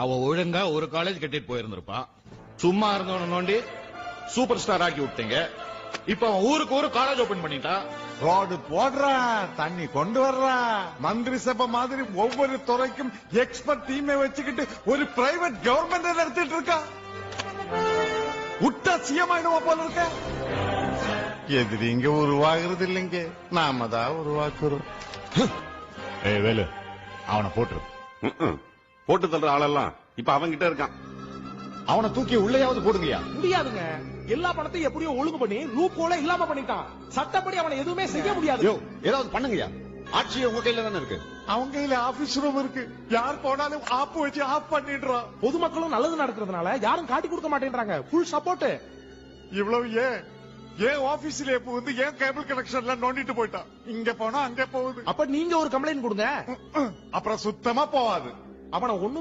அவ ஒழுங்கா ஒரு காலேஜ் கட்டிட்டு போயிருந்திருப்பான். சும்மா இருந்தவன நோண்டி சூப்பர் ஸ்டார் ஆக்கி விட்டீங்க. இப்ப அவன் ஊருக்கு ஒரு காலேஜ் ஓபன் பண்ணிட்டான். ரோடு போடுறா, தண்ணி கொண்டு வர்றா, மந்திரி சபை மாதிரி ஒவ்வொரு துறைக்கும் எக்ஸ்பர்ட் டீமை வச்சுக்கிட்டு ஒரு பிரைவேட் கவர்மெண்ட் நடத்திட்டு இருக்கா. விட்டா சிஎம் ஆயிடுவா போல இருக்க. எதிரி இங்க உருவாகிறது இல்லைங்க, நாம தான் உருவாக்குறோம். வேலு, அவனை போட்டுரு. போட்டு தள்ளுற ஆளெல்லாம் இப்ப அவன்கிட்ட இருக்கான். அவனை தூக்கி உள்ளேயாவது போடுங்கயா. முடியாதுங்க. எல்லா பணத்தையும் எப்படியோ ஒழுங்கு பண்ணி லூப் ஹோல இல்லாம பண்ணிட்டான். சட்டப்படி அவனை எதுவுமே செய்ய முடியாது. ஏதாவது பண்ணுங்கயா. ஆட்சியே உங்க கையில தானே இருக்கு. அவங்க கையில ஆபீஸ் ரூம் இருக்கு. யார் போனாலும் ஆப் வச்சு ஆஃப் பண்ணிடுறான். பொதுமக்களும் நல்லது நடக்கிறதுனால யாரும் காட்டி கொடுக்க மாட்டேன்றாங்க. Full support. இவ்வளவு ஏன் ஆபீஸ்ல வந்து ஏன் கேபிள் கனெக்ஷன்ல நோண்டிட்டு போயிட்டான். இங்க போனா அங்க போகுது. அப்ப நீங்க ஒரு கம்ப்ளைண்ட் கொடுங்க. அப்புறம் சுத்தமா போவாது. அவனை ஒண்ணுமே